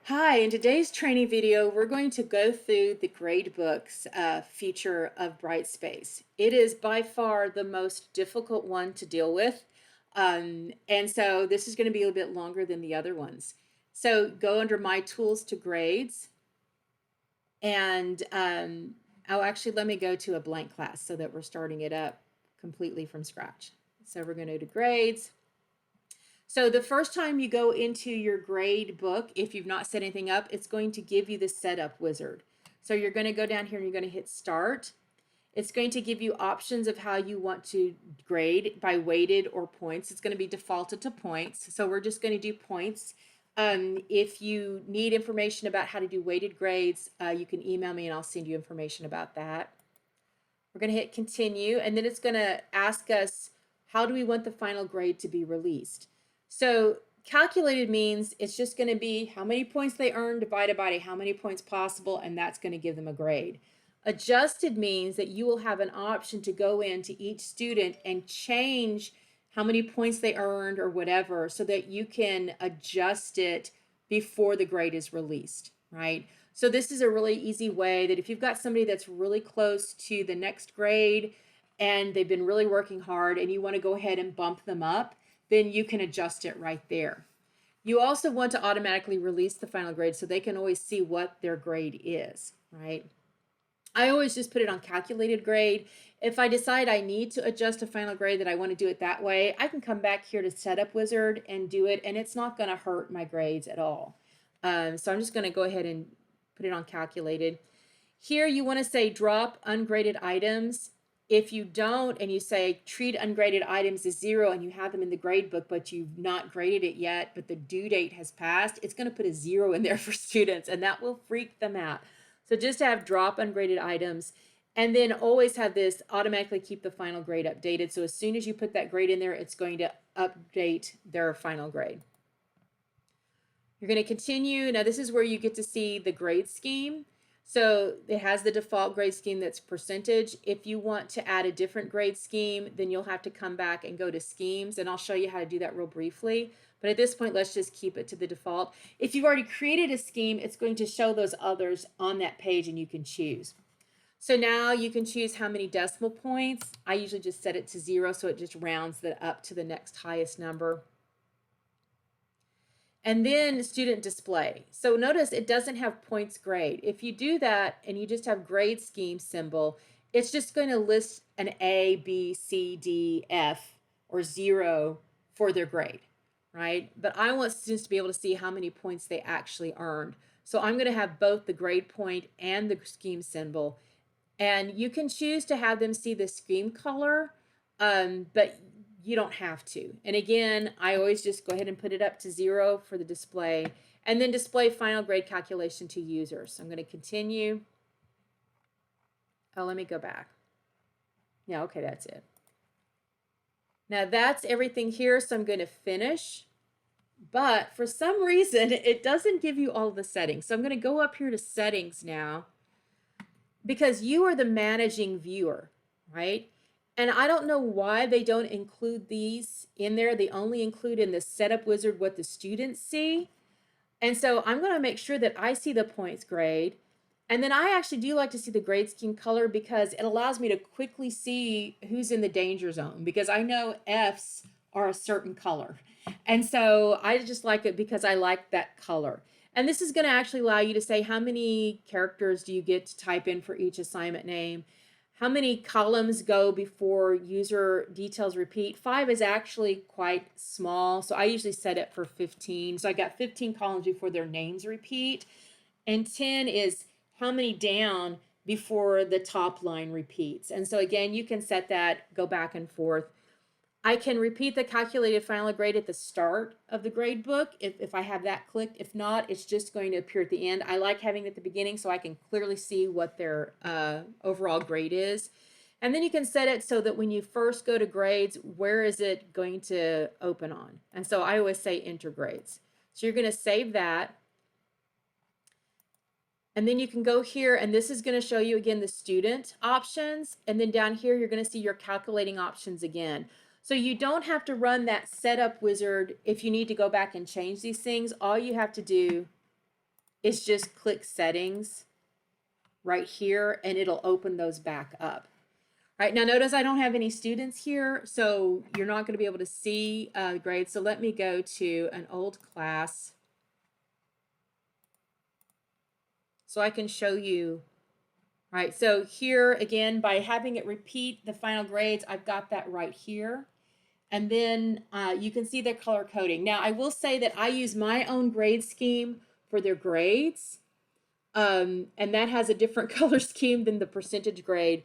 Hi, in today's training video, we're going to go through the gradebooks feature of brightspace. It is by far the most difficult one to deal with. And so this is going to be a little bit longer than the other ones. So go under My Tools to Grades. And oh, actually, let me go to a blank class so that we're starting it up completely from scratch. So we're going to go to Grades. So the first time you go into your grade book, if you've not set anything up, it's going to give you the setup wizard. So you're going to go down here and you're going to hit start. It's going to give you options of how you want to grade by weighted or points. It's going to be defaulted to points. So we're just going to do points. If you need information about how to do weighted grades, you can email me and I'll send you information about that. We're going to hit continue, and then it's going to ask us, how do we want the final grade to be released? So calculated means it's just going to be how many points they earned divided by how many points possible, and that's going to give them a grade. Adjusted means that you will have an option to go into each student and change how many points they earned or whatever so that you can adjust it before the grade is released, right? So this is a really easy way that if you've got somebody that's really close to the next grade and they've been really working hard and you want to go ahead and bump them up, then you can adjust it right there. You also want to automatically release the final grade so they can always see what their grade is, right? I always just put it on calculated grade. If I decide I need to adjust a final grade that I want to do it that way, I can come back here to setup wizard and do it, and it's not going to hurt my grades at all. So I'm just going to go ahead and put it on calculated. Here you want to say drop ungraded items. If you don't and you say treat ungraded items as 0 and you have them in the grade book but you've not graded it yet but the due date has passed, it's going to put a 0 in there for students and that will freak them out. So just have drop ungraded items and then always have this automatically keep the final grade updated. So as soon as you put that grade in there, it's going to update their final grade. You're going to continue. Now this is where you get to see the grade scheme. So it has the default grade scheme that's percentage. If you want to add a different grade scheme, then you'll have to come back and go to schemes, and I'll show you how to do that real briefly. But at this point, let's just keep it to the default. If you've already created a scheme, it's going to show those others on that page and you can choose. So now you can choose how many decimal points. I usually just set it to 0 so it just rounds that up to the next highest number. And then student display. So notice it doesn't have points grade. If you do that and you just have grade scheme symbol, it's just going to list an A, B, C, D, F, or 0 for their grade, right? But I want students to be able to see how many points they actually earned. So I'm going to have both the grade point and the scheme symbol. And you can choose to have them see the scheme color, but you don't have to. And again, I always just go ahead and put it up to 0 for the display and then display final grade calculation to users. So I'm going to continue. Oh, let me go back. Yeah, okay, that's it. Now that's everything here, so I'm going to finish. But for some reason, it doesn't give you all the settings. So I'm going to go up here to settings now because you are the managing viewer, right? And I don't know why they don't include these in there. They only include in the setup wizard what the students see. And so I'm going to make sure that I see the points grade. And then I actually do like to see the grade scheme color because it allows me to quickly see who's in the danger zone because I know F's are a certain color. And so I just like it because I like that color. And this is going to actually allow you to say how many characters do you get to type in for each assignment name. How many columns go before user details repeat? 5 is actually quite small, so I usually set it for 15. So I got 15 columns before their names repeat. And 10 is how many down before the top line repeats. And so again, you can set that, go back and forth. I can repeat the calculated final grade at the start of the grade book if I have that clicked. If not, it's just going to appear at the end. I like having it at the beginning so I can clearly see what their overall grade is. And then you can set it so that when you first go to grades, where is it going to open on? And so I always say enter grades. So you're going to save that. And then you can go here, and this is going to show you again the student options. And then down here, you're going to see your calculating options again. So you don't have to run that setup wizard if you need to go back and change these things. All you have to do is just click settings right here and it'll open those back up. All right, now notice I don't have any students here, so you're not going to be able to see grades. So let me go to an old class so I can show you. All right, so here again, by having it repeat the final grades, I've got that right here. And then you can see their color coding. Now, I will say that I use my own grade scheme for their grades, and that has a different color scheme than the percentage grade.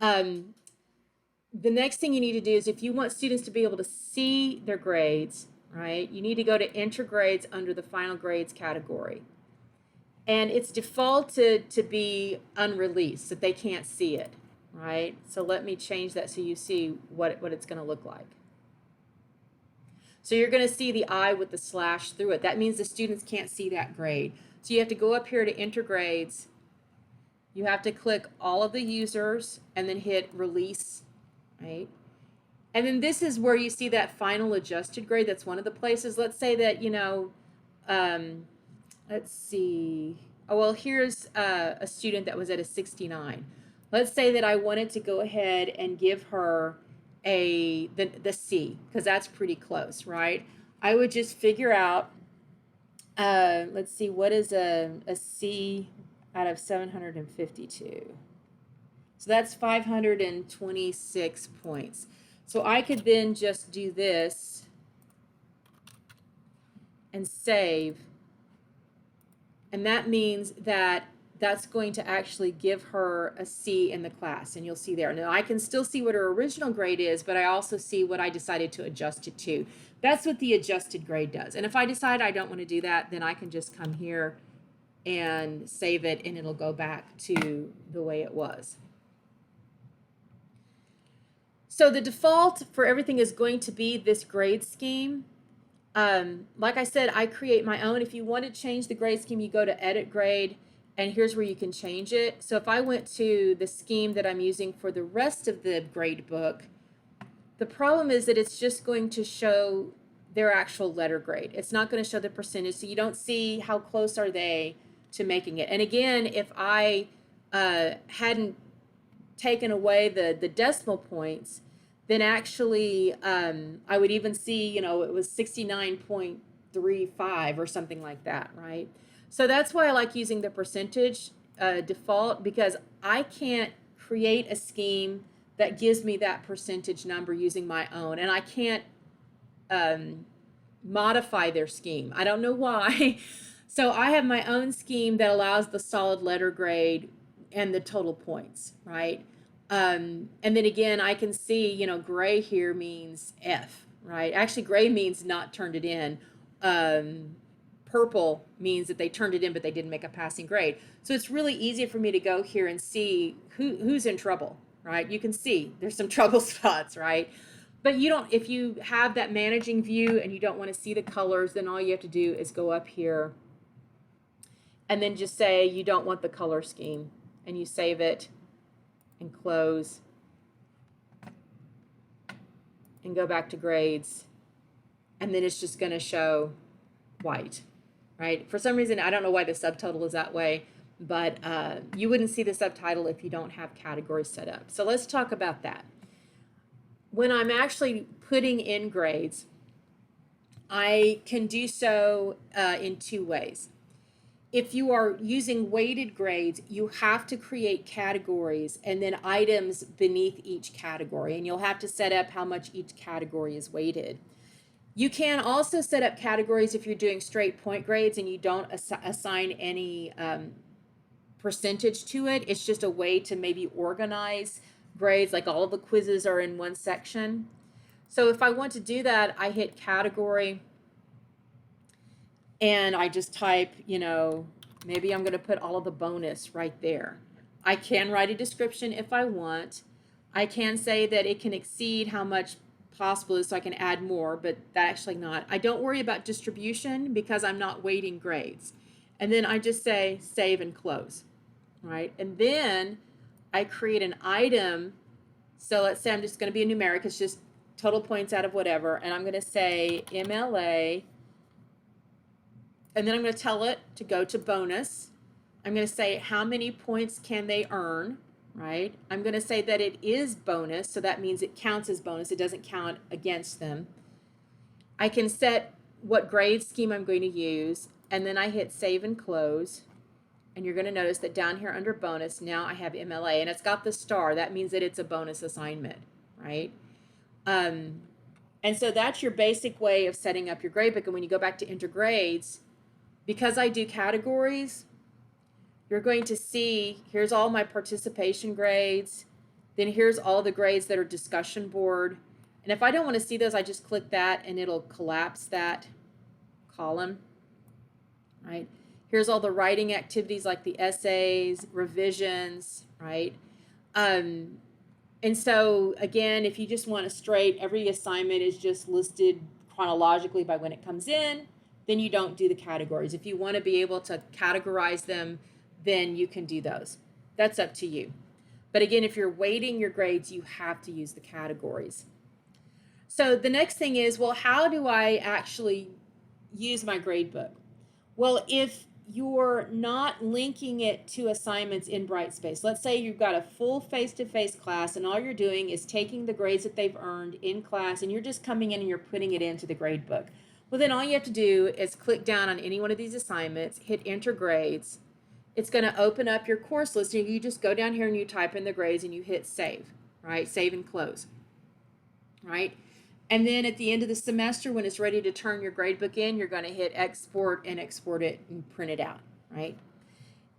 The next thing you need to do is if you want students to be able to see their grades, right, you need to go to enter grades under the final grades category. And it's defaulted to be unreleased, that they can't see it, right? So let me change that so you see what it's going to look like. So you're going to see the I with the slash through it. That means the students can't see that grade. So you have to go up here to enter grades. You have to click all of the users and then hit release, right? And then this is where you see that final adjusted grade. That's one of the places. Let's say that, you know, let's see. Oh, well, here's a student that was at a 69. Let's say that I wanted to go ahead and give her the C, because that's pretty close, right? I would just figure out, let's see, what is a C out of 752? So that's 526 points. So I could then just do this and save. And that means that that's going to actually give her a C in the class, and you'll see there. Now I can still see what her original grade is, but I also see what I decided to adjust it to. That's what the adjusted grade does. And if I decide I don't want to do that, then I can just come here and save it, and it'll go back to the way it was. So the default for everything is going to be this grade scheme. Like I said, I create my own. If you want to change the grade scheme, you go to edit grade, and here's where you can change it. So if I went to the scheme that I'm using for the rest of the grade book, the problem is that it's just going to show their actual letter grade. It's not going to show the percentage, so you don't see how close are they to making it. And again, if I hadn't taken away the decimal points, then actually I would even see, you know, it was 69.35 or something like that, right? So that's why I like using the percentage default, because I can't create a scheme that gives me that percentage number using my own, and I can't modify their scheme. I don't know why. So I have my own scheme that allows the solid letter grade and the total points, right? And then again, I can see, you know, gray here means F, right? Actually, gray means not turned it in. Purple means that they turned it in, but they didn't make a passing grade. So it's really easy for me to go here and see who's in trouble, right? You can see there's some trouble spots, right? But you don't, if you have that managing view and you don't want to see the colors, then all you have to do is go up here and then just say you don't want the color scheme, and you save it and close and go back to grades, and then it's just going to show white, right? For some reason, I don't know why the subtotal is that way, but you wouldn't see the subtitle if you don't have categories set up. So let's talk about that. When I'm actually putting in grades, I can do so in two ways. If you are using weighted grades, you have to create categories and then items beneath each category, and you'll have to set up how much each category is weighted. You can also set up categories if you're doing straight point grades and you don't assign any percentage to it. It's just a way to maybe organize grades, like all of the quizzes are in one section. So if I want to do that, I hit category and I just type, you know, maybe I'm going to put all of the bonus right there. I can write a description if I want. I can say that it can exceed how much possible is, so I can add more, but that actually not. I don't worry about distribution because I'm not weighting grades. And then I just say save and close, right? And then I create an item. So let's say I'm just going to be a numeric. It's just total points out of whatever. And I'm going to say MLA. And then I'm going to tell it to go to bonus. I'm going to say how many points can they earn, right? I'm going to say that it is bonus, so that means it counts as bonus. It doesn't count against them. I can set what grade scheme I'm going to use, and then I hit save and close. And you're going to notice that down here under bonus, now I have MLA, and it's got the star. That means that it's a bonus assignment, right? And so that's your basic way of setting up your gradebook. And when you go back to enter grades, because I do categories, you're going to see, here's all my participation grades. Then here's all the grades that are discussion board. And if I don't want to see those, I just click that and it'll collapse that column, right? Here's all the writing activities like the essays, revisions, right? And so again, if you just want a straight, every assignment is just listed chronologically by when it comes in, then you don't do the categories. If you want to be able to categorize them, then you can do those. That's up to you. But again, if you're weighting your grades, you have to use the categories. So the next thing is, well, how do I actually use my gradebook? Well, if you're not linking it to assignments in brightspace, let's say you've got a full face-to-face class and all you're doing is taking the grades that they've earned in class and you're just coming in and you're putting it into the gradebook. Well, then all you have to do is click down on any one of these assignments, hit enter grades. It's going to open up your course list and you just go down here and you type in the grades and you hit save, right? Save and close, right? And then at the end of the semester, when it's ready to turn your gradebook in, you're going to hit export and export it and print it out, right?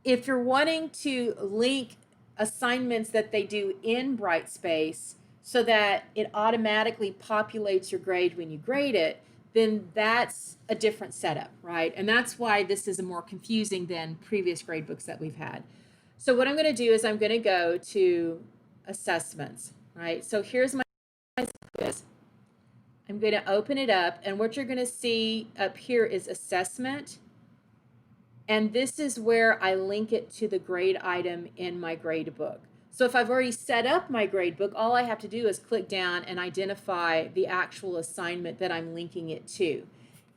If you're wanting to link assignments that they do in Brightspace so that it automatically populates your grade when you grade it, then that's a different setup, right? And that's why this is more confusing than previous gradebooks that we've had. So what I'm going to do is I'm going to go to assessments, right? So here's my quiz. I'm going to open it up, and what you're going to see up here is assessment. And this is where I link it to the grade item in my gradebook. So if I've already set up my gradebook, all I have to do is click down and identify the actual assignment that I'm linking it to.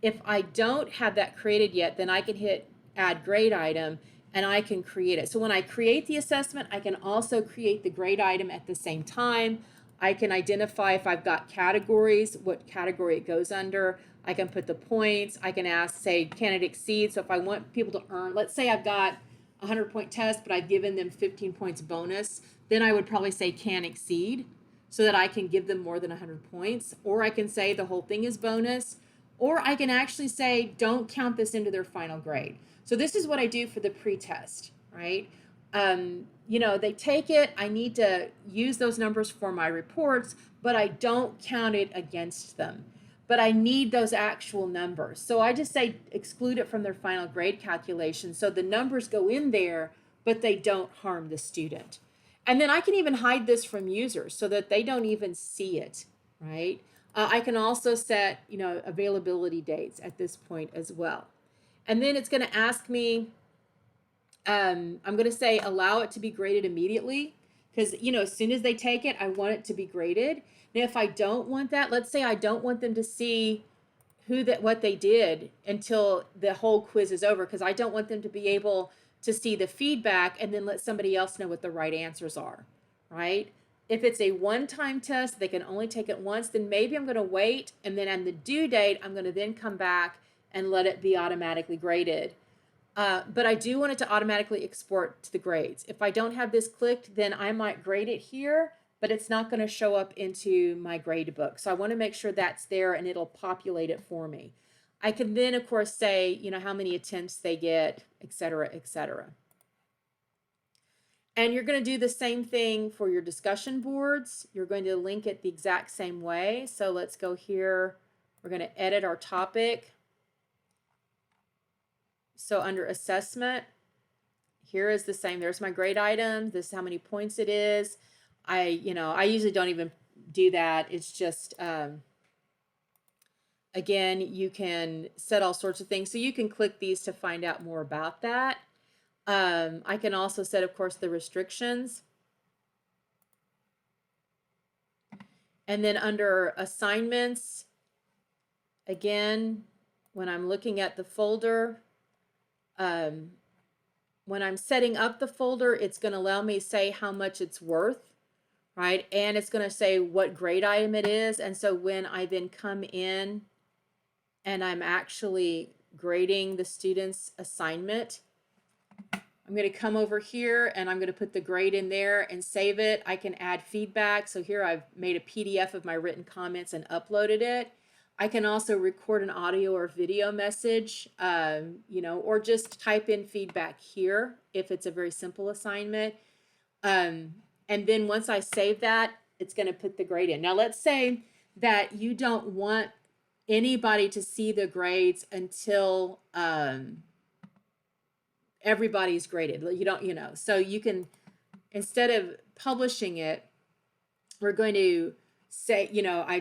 If I don't have that created yet, then I can hit add grade item and I can create it. So when I create the assessment, I can also create the grade item at the same time. I can identify if I've got categories, what category it goes under. I can put the points. I can ask, say, can it exceed? So if I want people to earn, let's say I've got a 100-point test, but I've given them 15 points bonus, then I would probably say can exceed so that I can give them more than 100 points. Or I can say the whole thing is bonus. Or I can actually say don't count this into their final grade. So this is what I do for the pre-test, right? You know, they take it, I need to use those numbers for my reports, but I don't count it against them. But I need those actual numbers. So I just say exclude it from their final grade calculation. So the numbers go in there, but they don't harm the student. And then I can even hide this from users so that they don't even see it, right? I can also set, you know, availability dates at this point as well. And then it's going to ask me, I'm going to say allow it to be graded immediately because, you know, as soon as they take it, I want it to be graded. Now, if I don't want that, let's say I don't want them to see what they did until the whole quiz is over because I don't want them to be able to see the feedback and then let somebody else know what the right answers are, right? If it's a one-time test, they can only take it once, then maybe I'm going to wait and then on the due date, I'm going to then come back and let it be automatically graded. But I do want it to automatically export to the grades. If I don't have this clicked, then I might grade it here, but it's not going to show up into my gradebook. So I want to make sure that's there and it'll populate it for me. I can then, of course, say, you know, how many attempts they get, et cetera, et cetera. And you're going to do the same thing for your discussion boards. You're going to link it the exact same way. So let's go here. We're going to edit our topic. So under assessment, here is the same. There's my grade item. This is how many points it is. I usually don't even do that. It's just, again, you can set all sorts of things. So you can click these to find out more about that. I can also set, of course, the restrictions. And then under assignments, again, when I'm looking at the folder, when I'm setting up the folder, it's going to allow me to say how much it's worth, right? And it's going to say what grade item it is. And so when I then come in and I'm actually grading the student's assignment, I'm going to come over here and I'm going to put the grade in there and save it. I can add feedback. So here I've made a PDF of my written comments and uploaded it. I can also record an audio or video message, or just type in feedback here if it's a very simple assignment. And then once I save that, it's going to put the grade in. Now, let's say that you don't want anybody to see the grades until everybody's graded. You don't, so you can, instead of publishing it, we're going to say,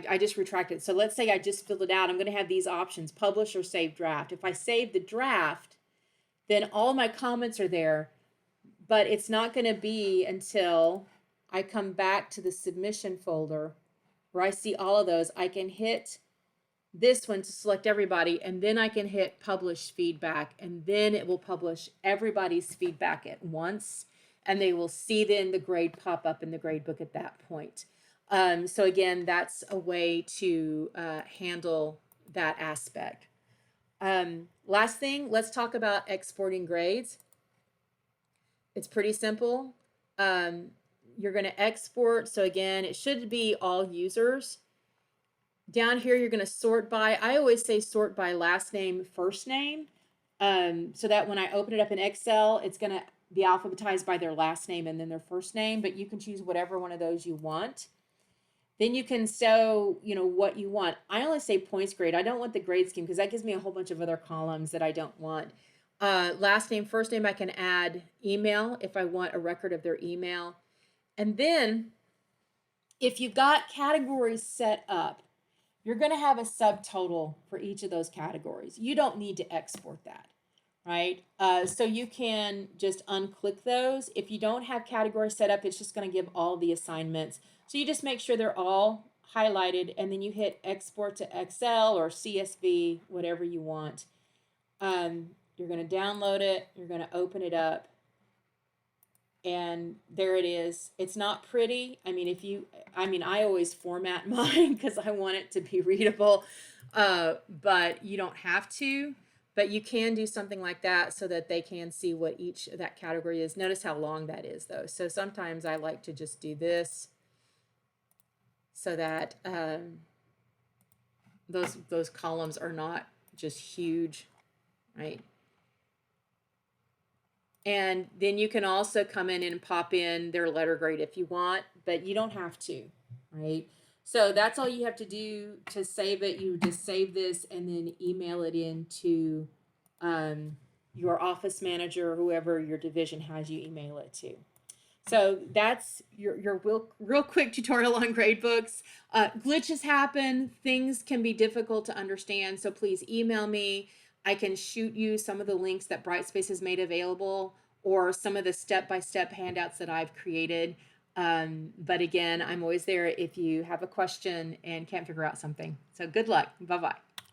I just retracted. So let's say I just filled it out. I'm going to have these options: publish or save draft. If I save the draft, then all my comments are there, but it's not going to be until I come back to the submission folder where I see all of those. I can hit this one to select everybody, and then I can hit publish feedback, and then it will publish everybody's feedback at once, and they will see then the grade pop up in the grade book at that point. So again, that's a way to handle that aspect. Last thing, let's talk about exporting grades. It's pretty simple. You're going to export. So again, it should be all users. Down here, you're going to sort by, I always say sort by last name, first name, so that when I open it up in Excel, it's going to be alphabetized by their last name and then their first name, but you can choose whatever one of those you want. Then you can show, what you want. I only say points grade. I don't want the grade scheme because that gives me a whole bunch of other columns that I don't want. Last name, first name, I can add email if I want a record of their email. And then if you've got categories set up, you're going to have a subtotal for each of those categories. You don't need to export that, right? So you can just unclick those. If you don't have categories set up, it's just going to give all the assignments. So you just make sure they're all highlighted, and then you hit export to Excel or CSV, whatever you want. You're going to download it. You're going to open it up. And there it is. It's not pretty. I always format mine because I want it to be readable, but you don't have to. But you can do something like that so that they can see what each of that category is. Notice how long that is, though. So sometimes I like to just do this so that those columns are not just huge, right? And then you can also come in and pop in their letter grade if you want, but you don't have to, right? So that's all you have to do to save it. You just save this and then email it into your office manager or whoever your division has you email it to. So that's your real quick tutorial on gradebooks. Glitches happen. Things can be difficult to understand. So please email me. I can shoot you some of the links that Brightspace has made available or some of the step-by-step handouts that I've created. But again, I'm always there if you have a question and can't figure out something. So good luck. Bye-bye.